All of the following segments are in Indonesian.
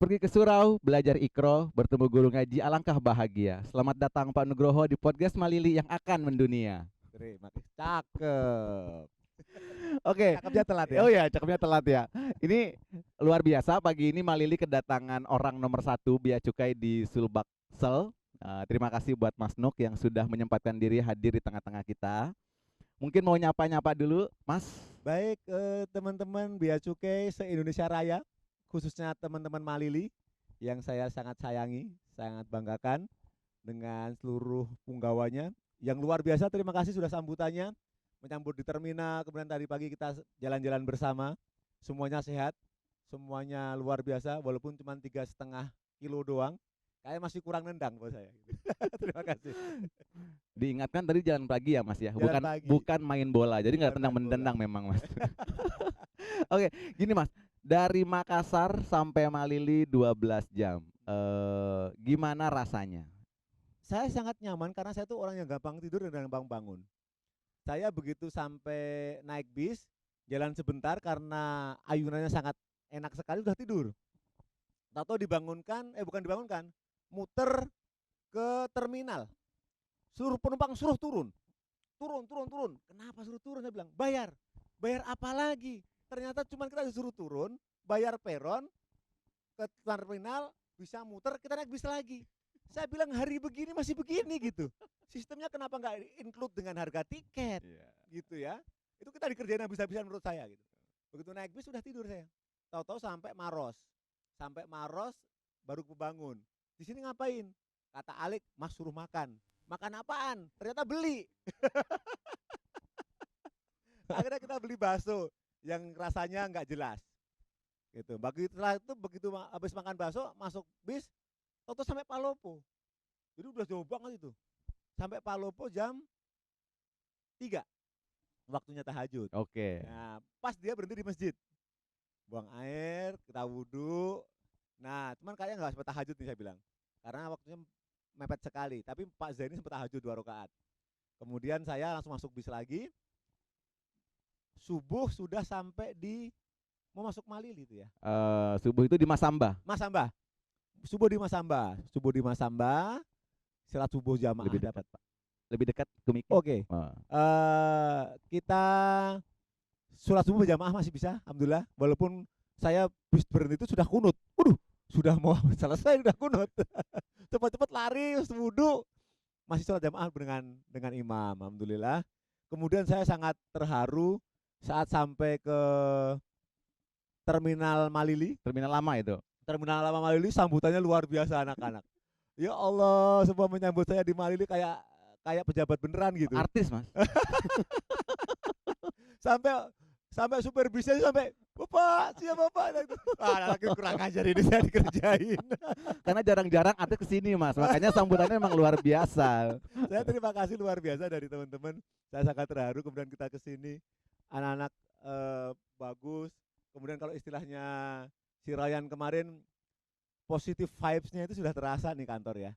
Pergi ke surau, belajar ikro, bertemu guru ngaji, alangkah bahagia. Selamat datang Pak Nugroho di podcast Malili yang akan mendunia. Terima kasih. Cakep. Oke, Cakepnya telat ya. oh ya, cakepnya telat ya. Ini luar biasa, pagi ini Malili kedatangan orang nomor satu Bea Cukai di Sulbaksel. Terima kasih buat Mas Nuk yang sudah menyempatkan diri hadir di tengah-tengah kita. Mungkin mau nyapa-nyapa dulu, Mas. Baik teman-teman Bea Cukai se-Indonesia Raya, khususnya teman-teman Malili yang saya sangat sayangi, sangat banggakan dengan seluruh punggawanya. Yang luar biasa, terima kasih sudah sambutannya, menyambut di terminal, kemudian tadi pagi kita jalan-jalan bersama, semuanya sehat, semuanya luar biasa, walaupun cuma 3,5 kilo doang, kayak masih kurang nendang buat saya. Terima kasih. Diingatkan tadi jalan pagi ya Mas ya, Jalan bukan pagi, bukan main bola, jadi nggak bukan main tendang-mendendang bola. memang Mas. Oke, gini Mas, dari Makassar sampai Malili 12 jam, gimana rasanya? Saya sangat nyaman karena saya tuh orang yang gampang tidur dan gampang bangun. Saya begitu sampai naik bis, jalan sebentar karena ayunannya sangat enak sekali udah tidur. Tahu dibangunkan, bukan dibangunkan, muter ke terminal. Suruh penumpang suruh turun. Turun, turun, turun. Kenapa suruh turun? Saya bilang, bayar. Bayar apa lagi? Ternyata cuma kita disuruh turun, bayar peron, ke terminal, bisa muter, kita naik bis lagi. Saya bilang hari begini masih begini gitu. Sistemnya kenapa nggak include dengan harga tiket Iya. gitu ya? Itu kita dikerjain habis-habisan menurut saya gitu. Begitu naik bis sudah tidur saya. Tahu-tahu sampai Maros. Sampai Maros baru kebangun. Di sini ngapain? Kata Alik, Mas suruh makan. Makan apaan? Ternyata beli. Akhirnya kita beli bakso yang rasanya nggak jelas. Gitu. Begitu habis makan bakso masuk bis, tahu sampai Palopo. Jadi udah jauh banget itu. Sampai Palopo jam 3 waktunya tahajud. Oke. Nah, pas dia berhenti di masjid. Buang air, kita wudhu. Nah, cuman kayaknya nggak sempat tahajud nih saya bilang. Karena waktunya mepet sekali. Tapi Pak Zaini sempat tahajud 2 rakaat. Kemudian saya langsung masuk bis lagi. Subuh sudah sampai di mau masuk Malili itu ya. Subuh itu di Masamba, Masamba. Subuh di Masamba. Subuh di Masamba. Salat subuh jamaah lebih dapat, dekat, Pak. lebih dekat ke Miki. Oke. Oh. Kita sholat subuh berjamaah masih bisa, alhamdulillah. Walaupun saya bis berhenti itu sudah kunut. Waduh, sudah mau selesai sudah kunut. Cepat-cepat lari, wudhu, masih sholat jamaah dengan imam, alhamdulillah. Kemudian saya sangat terharu saat sampai ke Terminal Malili. Terminal lama itu. Terminal Lama Malili sambutannya luar biasa anak-anak. Ya Allah, semua menyambut saya di Malili kayak kayak pejabat beneran gitu. Artis Mas. sampai sampai supir bisnya sampai bapak siapa bapak lagi kurang ajar ini saya dikerjain. Karena jarang-jarang artis kesini Mas, makanya sambutannya memang luar biasa. Saya terima kasih luar biasa dari teman-teman, saya sangat terharu. Kemudian kita kesini anak-anak bagus. Kemudian kalau istilahnya si Ryan kemarin, positive vibes-nya itu sudah terasa nih kantor ya,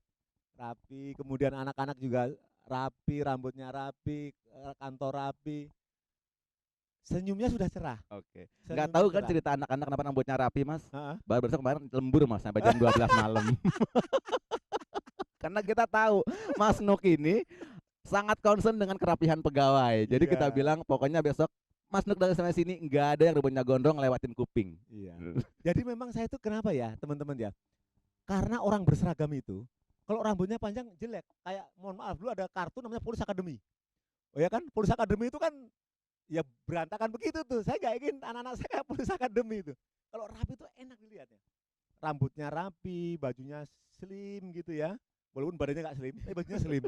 rapi. Kemudian anak-anak juga rapi, rambutnya rapi, kantor rapi. Senyumnya sudah cerah. Oke. Nggak Senyumnya tahu kan cerah. cerita anak-anak kenapa rambutnya rapi Mas? Heeh. Baru besok kemarin lembur Mas sampai jam 12 malam. Karena kita tahu Mas Nuk ini sangat concern dengan kerapihan pegawai. Jadi kita Iya, bilang pokoknya besok Mas Nuk dari sana sini nggak ada yang rambutnya gondrong lewatin kuping. iya. Jadi memang saya itu kenapa ya teman-teman ya? Karena orang berseragam itu, kalau rambutnya panjang jelek. Kayak mohon maaf dulu ada kartun namanya Police Academy. Oh ya kan, Police Academy itu kan ya berantakan begitu tuh. Saya nggak ingin anak-anak saya kayak Police Academy itu. Kalau rapi itu enak dilihatnya. Rambutnya rapi, bajunya slim gitu ya. Walaupun badannya nggak slim, tapi bajunya slim.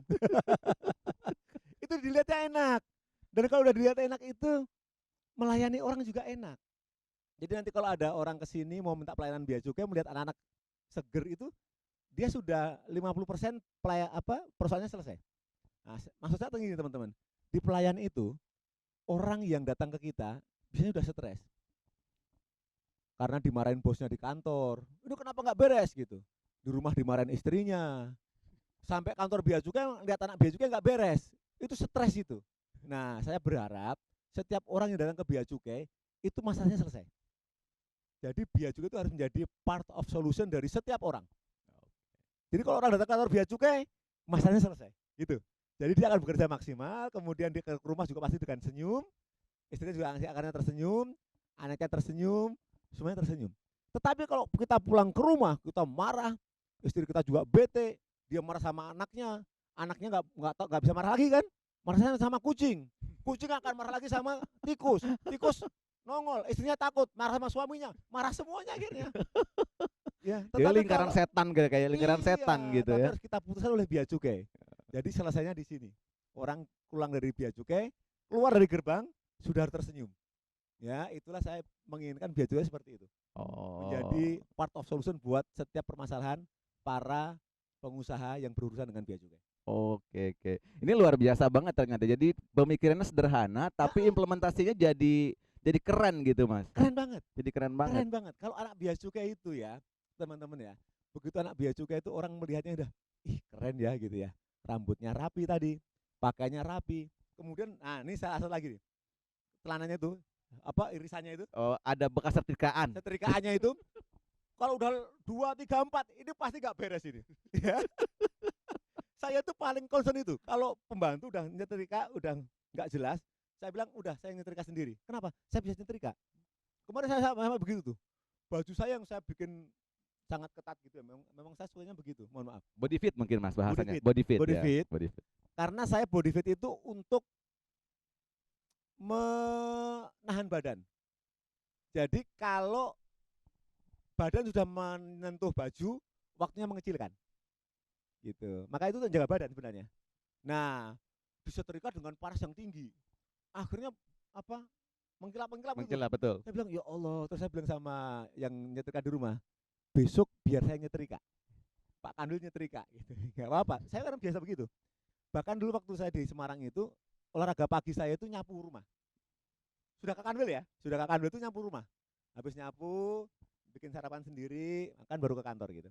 Itu dilihatnya enak. Dan kalau udah dilihat enak itu, melayani orang juga enak. Jadi nanti kalau ada orang kesini mau minta pelayanan bea cukai, melihat anak-anak seger itu, dia sudah 50% persoalannya selesai. Nah, maksud saya begini teman-teman, di pelayan itu orang yang datang ke kita biasanya udah stres karena dimarahin bosnya di kantor, itu kenapa nggak beres gitu, di rumah dimarahin istrinya, sampai kantor bea cukai lihat anak bea cukai nggak beres, itu stres itu. Nah, saya berharap setiap orang yang datang ke bea cukai itu masalahnya selesai. Jadi bea cukai itu harus menjadi part of solution dari setiap orang. Jadi kalau orang datang ke kantor bea cukai, masalahnya selesai, gitu. Jadi dia akan bekerja maksimal, kemudian dia ke rumah juga pasti dengan senyum, istrinya juga akhirnya tersenyum, anaknya tersenyum, semuanya tersenyum. Tetapi kalau kita pulang ke rumah, kita marah, istri kita juga bete, dia marah sama anaknya, anaknya nggak bisa marah lagi kan, marah sama kucing, kucing akan marah lagi sama tikus, tikus nongol, istrinya takut, marah sama suaminya, marah semuanya akhirnya. Ya, Jadi tetapi lingkaran kalau setan kayak lingkaran setan iya, gitu tapi ya. harus kita putuskan oleh bea cukai. Jadi selesainya di sini. Orang pulang dari bea cukai, keluar dari gerbang sudah tersenyum. Ya, itulah saya menginginkan bea cukai seperti itu. Oh. Menjadi part of solution buat setiap permasalahan para pengusaha yang berurusan dengan bea cukai. Oke, oke. Ini luar biasa banget ternyata. Jadi pemikirannya sederhana Ya, tapi implementasinya jadi keren gitu, Mas. keren banget. Jadi keren banget. Keren banget. Kalau anak bea cukai itu ya, teman-teman ya, begitu anak bea cukai itu orang melihatnya udah, ih keren ya gitu ya. Rambutnya rapi tadi, pakainya rapi. Kemudian, nah ini salah satu lagi nih, celananya tuh, apa irisannya itu, Oh, ada bekas setrikaan. setrikaannya itu, kalau udah 2, 3, 4, ini pasti nggak beres ini. Ya. Saya tuh paling concern itu, kalau pembantu udah nyetrika, udah nggak jelas, saya bilang udah saya nyetrika sendiri. Kenapa? Saya bisa nyetrika. Kemarin saya sama begitu tuh. Baju saya yang saya bikin sangat ketat gitu ya. Memang saya sukanya begitu. Mohon maaf. Body fit mungkin Mas Body bahasanya. fit. Body fit Body ya. fit. Body fit. Karena saya body fit itu untuk menahan badan. Jadi kalau badan sudah menyentuh baju, waktunya mengecilkan. Gitu. Maka itu jaga badan sebenarnya. Nah, disetrika dengan paras yang tinggi. Akhirnya apa? Mengkilap-mengkilap gitu. Mengkilap betul. Saya bilang, ya Allah. Terus saya bilang sama yang nyetrika di rumah, besok biar saya nyetrika. Pak Kandul nyetrika gitu. Gak apa-apa. Saya kan biasa begitu. Bahkan dulu waktu saya di Semarang itu, olahraga pagi saya itu nyapu rumah. Sudah ke Kanwil ya? Sudah ke Kanwil itu nyapu rumah. Habis nyapu, bikin sarapan sendiri, makan baru ke kantor gitu.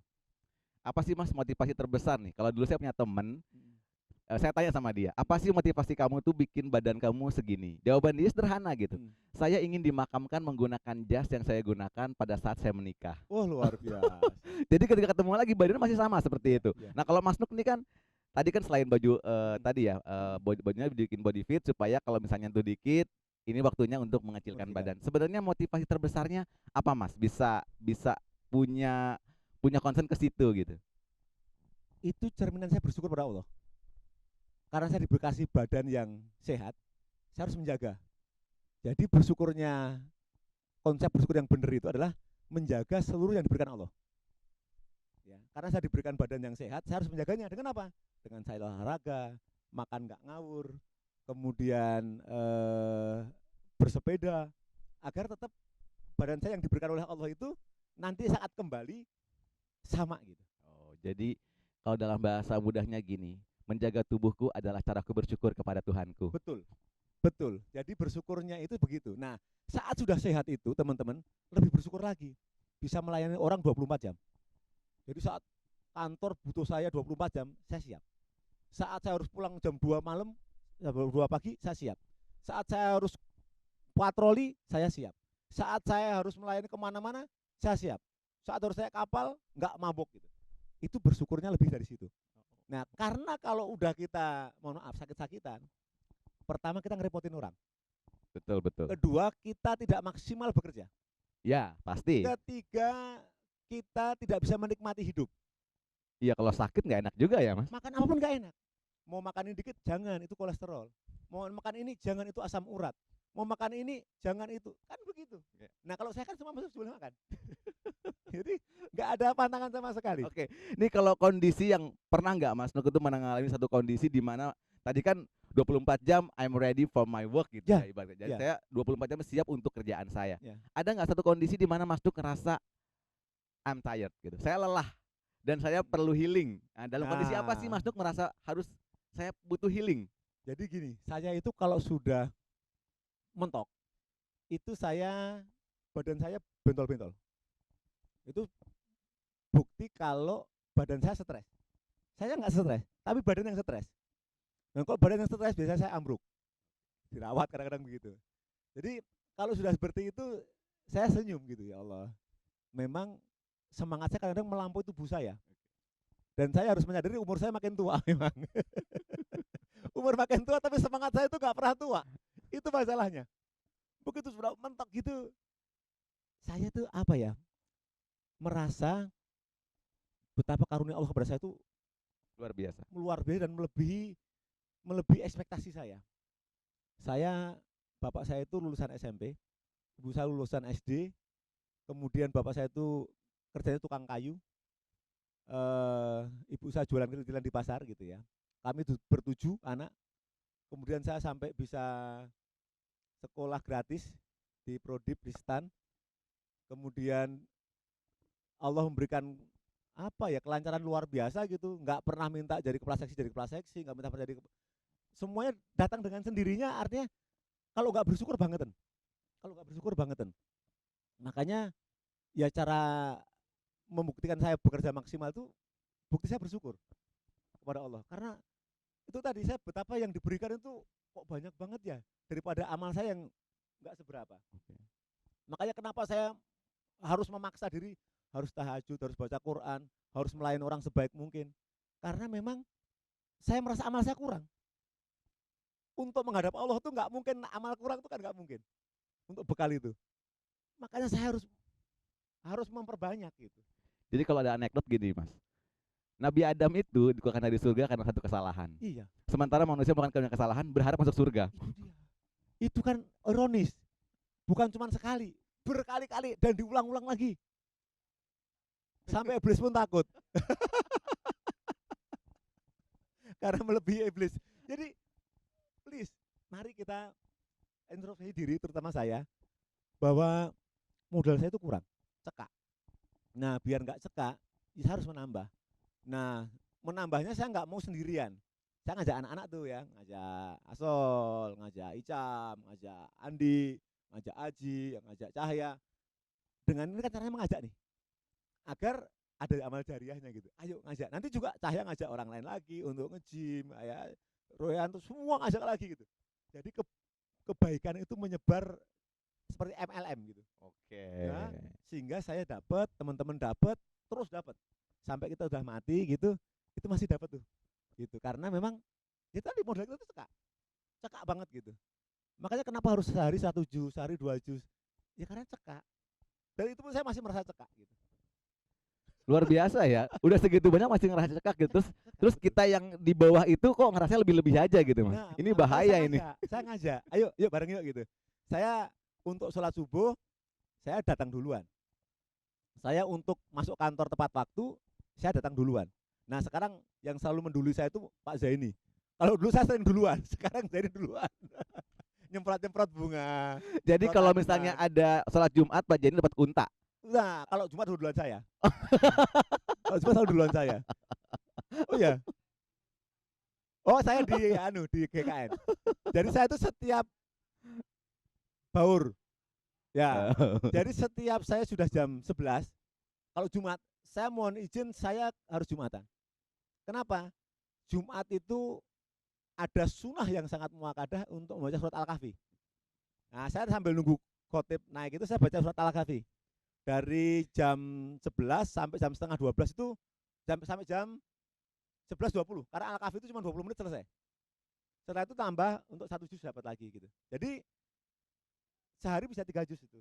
Apa sih Mas motivasi terbesar nih? Kalau dulu saya punya temen, Mm. saya tanya sama dia, apa sih motivasi kamu tuh bikin badan kamu segini? Jawaban dia sederhana gitu. Mm. Saya ingin dimakamkan menggunakan jas yang saya gunakan pada saat saya menikah. Wah luar biasa. Jadi ketika ketemu lagi badannya masih sama seperti Iya, itu. iya. Nah kalau Mas Nuk ini kan tadi kan selain baju Mm. tadi ya Mm. bajunya bikin body fit supaya kalau misalnya tuh dikit ini waktunya untuk mengecilkan Mengecilkan. badan. Sebenarnya motivasi terbesarnya apa Mas? Bisa bisa punya punya concern ke situ gitu. Itu cerminan saya bersyukur pada Allah. Karena saya dikasih badan yang sehat, saya harus menjaga. Jadi bersyukurnya, konsep bersyukur yang benar itu adalah menjaga seluruh yang diberikan Allah. Ya, karena saya diberikan badan yang sehat, saya harus menjaganya. Dengan apa? Dengan saya olahraga, makan nggak ngawur, kemudian bersepeda, agar tetap badan saya yang diberikan oleh Allah itu nanti saat kembali sama gitu. Oh, jadi kalau dalam bahasa mudahnya gini, menjaga tubuhku adalah caraku bersyukur kepada Tuhanku. Betul, betul. Jadi bersyukurnya itu begitu. Nah, saat sudah sehat itu teman-teman, lebih bersyukur lagi. Bisa melayani orang 24 jam. Jadi saat kantor butuh saya 24 jam, saya siap. Saat saya harus pulang jam 2 malam, jam 2 pagi, saya siap. Saat saya harus patroli, saya siap. Saat saya harus melayani kemana-mana, saya siap. Saat harus saya kapal, nggak mabok gitu. Itu bersyukurnya lebih dari situ. Nah, karena kalau udah kita, mohon maaf, sakit-sakitan, pertama kita ngerepotin orang. Betul, betul. Kedua, kita tidak maksimal bekerja. Ya, pasti. Ketiga, kita tidak bisa menikmati hidup. Iya, kalau sakit nggak enak juga ya, Mas. Makan apapun nggak enak. Mau makan ini dikit, jangan, itu kolesterol. Mau makan ini, jangan, itu asam urat. Mau makan ini, jangan itu. Kan begitu. Nah, kalau saya kan semua masuk boleh makan. Jadi nggak ada pantangan sama sekali. Oke, ini kalau kondisi yang pernah nggak Mas Nuk itu mengalami satu kondisi di mana tadi kan 24 jam I'm ready for my work gitu Ya, ya ibaratnya. Jadi ya. saya 24 jam siap untuk kerjaan saya. Ya. Ada nggak satu kondisi di mana Mas Nuk ngerasa I'm tired gitu. Saya lelah dan saya perlu healing. Nah, dalam kondisi apa sih Nah. Mas Nuk merasa harus saya butuh healing? Jadi gini, saya itu kalau sudah mentok, itu badan saya bentol-bentol. Itu bukti kalau badan saya stres. Saya nggak stres, tapi badan yang stres. Dan kalau badan yang stres biasanya saya ambruk, dirawat kadang-kadang begitu. Jadi kalau sudah seperti itu, saya senyum gitu, ya Allah. memang semangat saya kadang-kadang melampaui tubuh saya. Dan saya harus menyadari umur saya makin tua memang. Umur makin tua tapi semangat saya itu nggak pernah tua. Itu masalahnya. Begitu sudah mentok gitu, saya tuh apa ya, merasa betapa karunia Allah kepada saya itu Luar biasa. luar biasa dan melebihi ekspektasi saya. Saya, bapak saya itu lulusan SMP, ibu saya lulusan SD, kemudian bapak saya itu kerjanya tukang kayu, ibu saya jualan keliling di pasar gitu ya. Kami bertujuh anak, kemudian saya sampai bisa sekolah gratis di Prodip di STAN, kemudian Allah memberikan apa ya, kelancaran luar biasa gitu, nggak pernah minta jadi kepala seksi, nggak minta jadi semuanya datang dengan sendirinya. Artinya kalau nggak bersyukur bangetan, makanya ya cara membuktikan saya bekerja maksimal itu bukti saya bersyukur kepada Allah, karena itu tadi saya betapa yang diberikan itu kok banyak banget ya daripada amal saya yang nggak seberapa. Makanya kenapa saya harus memaksa diri, harus tahajud, harus baca Quran, harus melayani orang sebaik mungkin, karena memang saya merasa amal saya kurang. Untuk menghadap Allah tuh nggak mungkin, amal kurang itu kan nggak mungkin untuk bekal itu. Makanya saya harus memperbanyak gitu. Jadi kalau ada anekdot gini, Mas. Nabi Adam itu dikeluarkan dari surga karena satu kesalahan. Iya. Sementara manusia melakukan banyak kesalahan berharap masuk surga. Itu dia. Itu kan ironis. Bukan cuma sekali, berkali-kali dan diulang-ulang lagi. Sampai iblis pun takut. Karena melebihi iblis. Jadi please, mari kita introspeksi diri, terutama saya, bahwa modal saya itu kurang, cekak. Nah, biar nggak cekak, ya saya harus menambah. Nah, menambahnya saya nggak mau sendirian. Saya ngajak anak-anak tuh ya, ngajak Asol, ngajak Icam, ngajak Andi, ngajak Aji, ngajak Cahya. Dengan ini kan caranya mengajak nih, agar ada amal jariahnya gitu. Ayo ngajak. Nanti juga Cahya ngajak orang lain lagi untuk nge-gym, ya, Royan tuh semua ngajak lagi gitu. Jadi kebaikan itu menyebar seperti MLM gitu. Oke. Ya, sehingga saya dapat, teman-teman dapat, terus dapat. Sampai kita udah mati gitu, itu masih dapat tuh. Gitu. Karena memang itu tadi modal itu cekak. Cekak banget gitu. Makanya kenapa harus sehari 1 juz, sehari 2 juz? Ya karena cekak. Dan itu pun saya masih merasa cekak gitu. Luar biasa ya. Udah segitu banyak masih ngerasa cekak gitu. Terus kita yang di bawah itu kok ngerasa lebih-lebih aja gitu, Mas. Nah, Ini makanya bahaya ini. Saya ngajak, ayo yuk bareng yuk gitu. Saya untuk sholat subuh, saya datang duluan. Saya untuk masuk kantor tepat waktu, saya datang duluan. Nah sekarang yang selalu mendului saya itu Pak Zaini. Kalau dulu saya sering duluan, sekarang Zaini duluan. Nyemprot-nyemprot bunga. Jadi nyemprot kalau tanaman. misalnya ada sholat Jumat, Pak Jenny dapat unta. Nah, kalau Jumat duluan saya. Kalau Jumat selalu duluan saya. Oh ya. Oh, saya di GKN. Jadi saya itu setiap baur. Ya. Jadi setiap saya sudah jam 11, kalau Jumat, saya mohon izin saya harus Jumatan. Kenapa? Jumat itu ada sunnah yang sangat muakkadah untuk membaca surat Al-Kahfi. Nah, saya sambil nunggu khotib naik itu saya baca surat Al-Kahfi. Dari jam 11 sampai jam setengah 12 itu sampai jam 11.20, karena Al-Kahfi itu cuma 20 menit selesai. Setelah itu tambah untuk 1 juz dapat lagi gitu. Jadi sehari bisa 3 juz itu.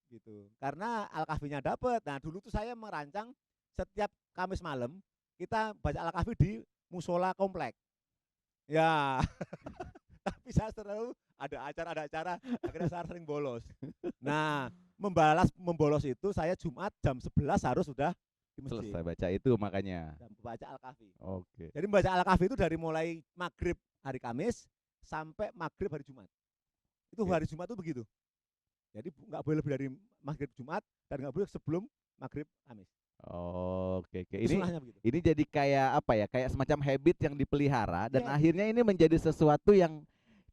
Gitu. Karena Al-Kahfinya dapat. Nah, dulu tuh saya merancang setiap Kamis malam kita baca Al-Kahfi di musola komplek. Ya. Tapi saya selalu ada acara, akhirnya saya sering bolos. Nah, membolos itu saya Jumat jam 11 harus sudah di masjid. Selesai baca itu makanya. Dan baca Al-Kahfi. Oke. Jadi membaca Al-Kahfi itu dari mulai maghrib hari Kamis sampai maghrib hari Jumat. Itu hari Jumat itu begitu. Jadi nggak boleh lebih dari maghrib Jumat dan nggak boleh sebelum maghrib Kamis. Oke. Itu sunnahnya begitu. Ini jadi kayak apa ya? Kayak semacam habit yang dipelihara dan Ya. akhirnya ini menjadi sesuatu yang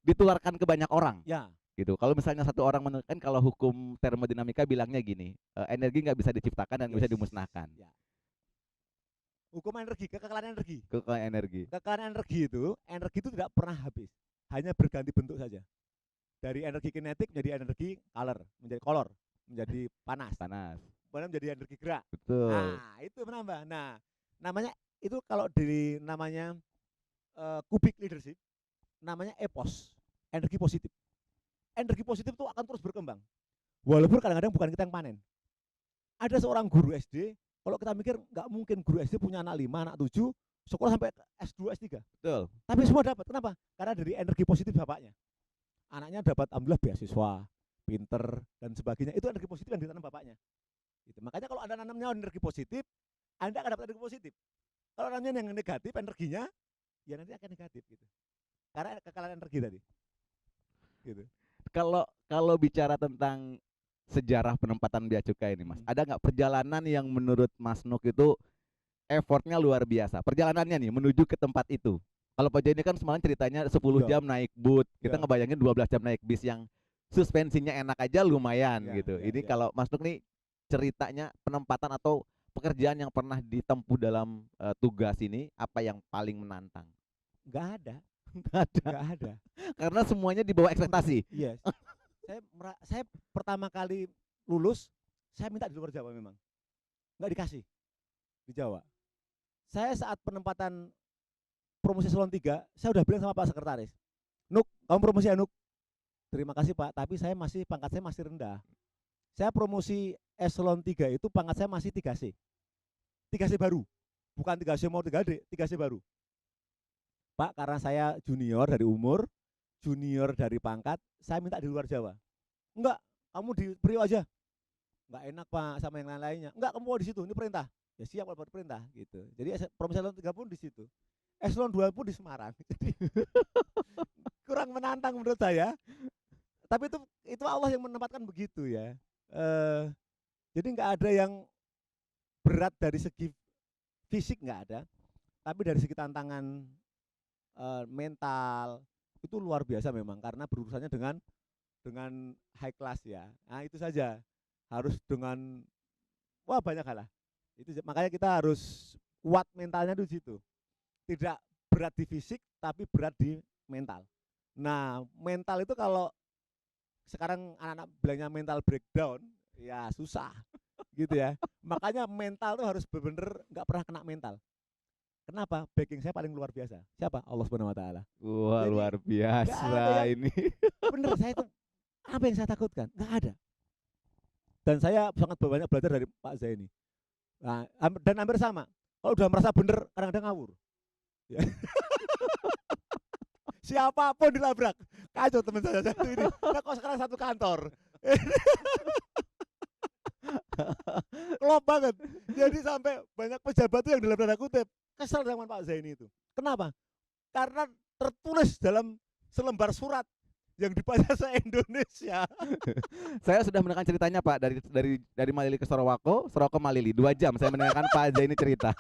ditularkan ke banyak orang. Ya. Gitu. Kalau misalnya satu orang kan kalau hukum termodinamika bilangnya gini, energi nggak bisa diciptakan dan nggak bisa dimusnahkan. Ya. Hukum energi, kekekalan energi. Kekekalan energi. Kekekalan energi itu tidak pernah habis, hanya berganti bentuk saja. Dari energi kinetik menjadi energi color, menjadi panas. Panas. menjadi energi gerak. Betul. Nah, itu menambah. Nah, namanya itu kalau di namanya kubik leadership, namanya EPOS, energi positif. Energi positif itu akan terus berkembang. Walaupun kadang-kadang bukan kita yang panen. Ada seorang guru SD, kalau kita mikir nggak mungkin guru SD punya anak 5, anak 7, sekolah sampai S2, S3. Betul. Tapi semua dapat. Kenapa? Karena dari energi positif bapaknya. Anaknya dapat alhamdulillah beasiswa, pinter dan sebagainya. Itu energi positif yang ditanam bapaknya. Gitu. Makanya kalau Anda nanamnya energi positif, Anda akan dapat energi positif. Kalau nanamnya yang negatif energinya, ya nanti akan negatif gitu. Karena kekalahan energi tadi. Gitu. Kalau kalau bicara tentang sejarah penempatan bea cukai ini, Mas, Hmm. ada nggak perjalanan yang menurut Mas Nuk itu effortnya luar biasa? Perjalanannya nih menuju ke tempat itu. Kalau Pak ini kan semalam ceritanya 10 Ya, jam naik boot, kita ya, ngebayangin 12 jam naik bis yang suspensinya enak aja lumayan ya, gitu. ya, Ini ya. kalau Mas Nuk nih ceritanya penempatan atau pekerjaan yang pernah ditempuh dalam tugas ini apa yang paling menantang? Nggak ada, Nggak ada, nggak ada. karena semuanya di bawah ekspektasi. Yes. Saya pertama kali lulus, saya minta di luar Jawa memang. Nggak dikasih di Jawa. Saya saat penempatan promosi eselon 3, saya udah bilang sama Pak Sekretaris, Nuk, kamu promosi ya Nuk? Terima kasih Pak, tapi pangkat saya masih rendah. Saya promosi eselon 3 itu pangkat saya masih 3C. 3C baru. Bukan 3C mau 3D, 3C baru. Pak, karena saya junior dari umur, junior dari pangkat, saya minta di luar Jawa. Enggak, kamu di Priok aja. Enggak enak Pak sama yang lain-lainnya. Enggak, kamu mau di situ, ini perintah. Ya siap kalau perintah gitu. Jadi promosi eselon 3 pun di situ. Eselon 2 pun di Semarang. Jadi kurang menantang menurut saya. Tapi itu Allah yang menempatkan begitu ya. Jadi nggak ada yang berat dari segi fisik nggak ada, tapi dari segi tantangan mental itu luar biasa memang karena berurusannya dengan high class ya. Nah itu saja harus dengan wah banyak hal lah. Itu makanya kita harus kuat mentalnya di situ. Tidak berat di fisik tapi berat di mental. Nah mental itu kalau sekarang anak-anak bilangnya mental breakdown, ya susah gitu ya. Makanya mental tuh harus benar-benar nggak pernah kena mental. Kenapa? Backing saya paling luar biasa. Siapa? Allah Subhanahu Wa Taala. Wah, Jadi luar nggak ada biasa yang ini. bener saya itu apa yang saya takutkan? Nggak ada. Dan saya sangat banyak belajar dari Pak Zaini. Nah, dan hampir sama. Kalau udah merasa bener, kadang-kadang ngawur. Ya. Siapapun dilabrak. Kacau teman saya satu ini. Nah, kok sekarang satu kantor. Klop banget. Jadi sampai banyak pejabat tuh yang dalam tanda kutip kesal dengan Pak Zaini itu. Kenapa? Karena tertulis dalam selembar surat yang dibaca se-Indonesia. Saya sudah mendengar ceritanya Pak dari Malili ke Sorowako, Sorowako Malili 2 jam saya mendengarkan Pak Zaini cerita.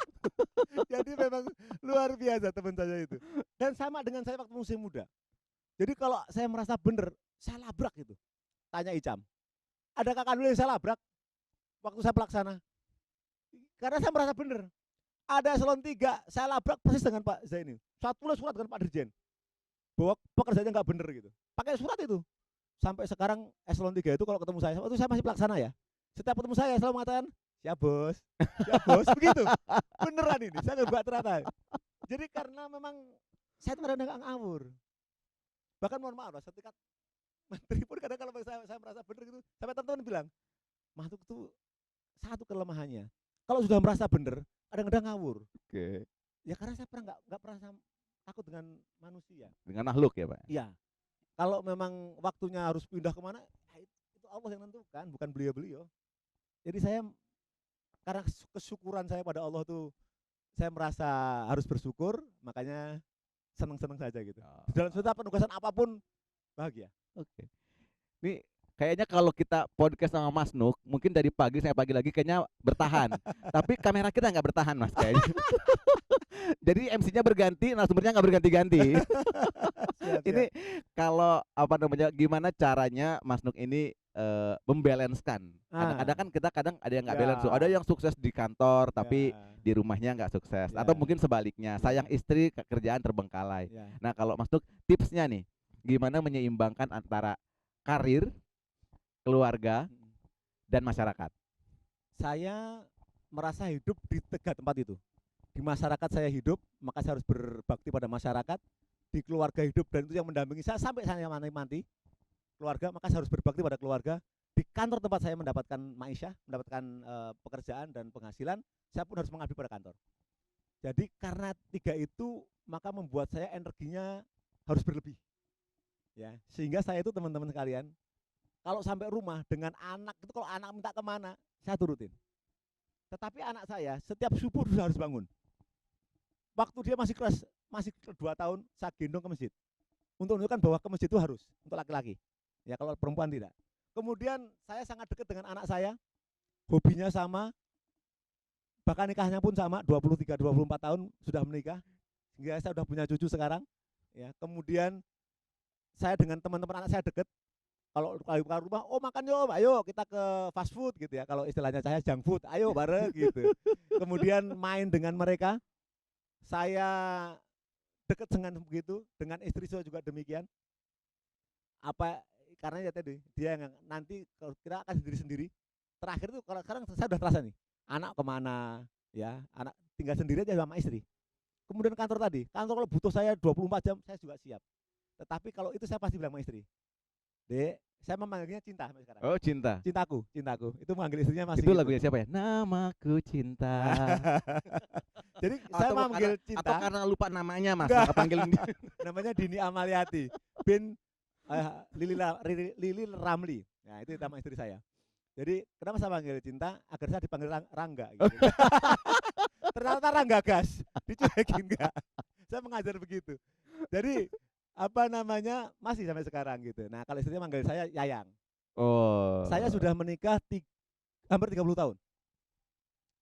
Jadi memang luar biasa teman saya itu. Dan sama dengan saya waktu masih muda. Jadi kalau saya merasa benar, saya labrak gitu. Tanya Icam, ada kakak dulu yang saya labrak waktu saya pelaksana. Karena saya merasa benar. Ada eselon 3, saya labrak persis dengan Pak Zaini. Saya tulis surat dengan Pak Dirjen. Bahwa pekerjaannya nggak benar gitu. Pakai surat itu. Sampai sekarang eselon 3 itu kalau ketemu saya, waktu saya masih pelaksana ya. Setiap ketemu saya selalu mengatakan, siap bos, siap bos, begitu. Beneran ini, saya nggak ternyata. Jadi karena memang saya itu kadang-kadang ngawur. Bahkan mohon maaf lah, setingkat menteri pun kadang kalau saya merasa benar gitu, sampai teman-teman bilang, Mahtuk itu satu kelemahannya. Kalau sudah merasa benar, kadang-kadang ngawur. Oke. Ya karena saya nggak pernah takut dengan manusia. Dengan makhluk ya, Pak? Iya. Kalau memang waktunya harus pindah kemana, ya itu Allah yang nentukan, bukan beliau-beliau. Jadi saya karena kesyukuran saya pada Allah tuh, saya merasa harus bersyukur, makanya seneng-seneng saja gitu. Di dalam setiap penugasan apapun bahagia. Oke. Ini kayaknya kalau kita podcast sama Mas Nuk, mungkin dari pagi saya pagi lagi kayaknya bertahan. Tapi kamera kita nggak bertahan Mas kayaknya. Jadi MC-nya berganti, narasumbernya nggak berganti-ganti. Siap, Ini siap. kalau apa namanya, gimana caranya Mas Nuk ini membalance-kan. Kadang-kadang Ah, kan kita kadang ada yang nggak ya, balance tuh. Ada yang sukses di kantor tapi ya, di rumahnya nggak sukses. Atau ya, mungkin sebaliknya, sayang ya, istri kerjaan terbengkalai. ya. Nah kalau Mas Nuk tipsnya nih, gimana menyeimbangkan antara karir, keluarga, Mm. dan masyarakat? saya merasa hidup di 3 tempat itu. Di masyarakat saya hidup, maka saya harus berbakti pada masyarakat. Di keluarga hidup, dan itu yang mendampingi saya sampai saya mati. Keluarga, maka saya harus berbakti pada keluarga. Di kantor tempat saya mendapatkan maisha, mendapatkan pekerjaan dan penghasilan, saya pun harus mengabdi pada kantor. Jadi karena 3 itu, maka membuat saya energinya harus berlebih. Ya, sehingga saya itu teman-teman sekalian, kalau sampai rumah dengan anak itu, kalau anak minta kemana, saya turutin. Tetapi anak saya setiap subuh sudah harus bangun. Waktu dia masih kelas, masih 2 tahun, saya gendong ke masjid. Untuk menunjukkan bahwa ke masjid itu harus, untuk laki-laki. Ya, kalau perempuan tidak. Kemudian saya sangat dekat dengan anak saya, hobinya sama, bahkan nikahnya pun sama, 23-24 tahun sudah menikah, sehingga saya sudah punya cucu sekarang. Ya, kemudian saya dengan teman-teman anak saya dekat, kalau keluar rumah, oh makan yuk, ayo kita ke fast food gitu ya, kalau istilahnya saya junk food, ayo bareng gitu. Kemudian main dengan mereka, saya dekat dengan begitu, dengan istri saya juga demikian. Apa karena ya tadi dia yang nanti kalau kira akan sendiri-sendiri. Terakhir itu kalau sekarang saya udah terasa nih, anak kemana ya, anak tinggal sendiri aja sama istri. Kemudian kantor tadi, kantor kalau butuh saya 24 jam saya juga siap. Tetapi kalau itu saya pasti bilang sama istri, Dek, saya memanggilnya Cinta sampai sekarang. Oh, Cinta. Cintaku, cintaku. Itu manggil istrinya masih Itu gitu. lagunya siapa ya? Namaku Cinta. Jadi saya manggil Cinta. Atau karena lupa namanya, Mas, Enggak. maka panggil dia. Namanya Dini Amaliati bin Lili Ramli. Nah, itu nama istri saya. Jadi kenapa saya panggil Cinta? Agar saya dipanggil Rangga gitu. Ternyata Rangga gas, dicuekin enggak. Saya mengajar begitu. Jadi apa namanya, masih sampai sekarang gitu. Nah, kalau istrinya manggil saya Yayang. Oh. Saya sudah menikah hampir 30 tahun.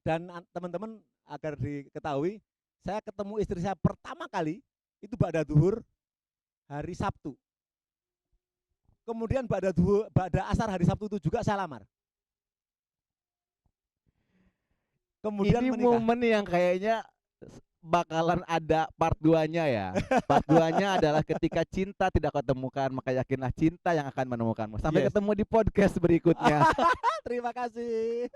Dan teman-teman agar diketahui, saya ketemu istri saya pertama kali itu ba'da duhur hari Sabtu. Kemudian ba'da asar hari Sabtu itu juga saya lamar. Kemudian Ini menikah. momen yang kayaknya bakalan ada part 2-nya ya. Part 2-nya adalah ketika cinta tidak kau temukan, maka yakinlah cinta yang akan menemukanmu. Sampai Yes. ketemu di podcast berikutnya. Terima kasih.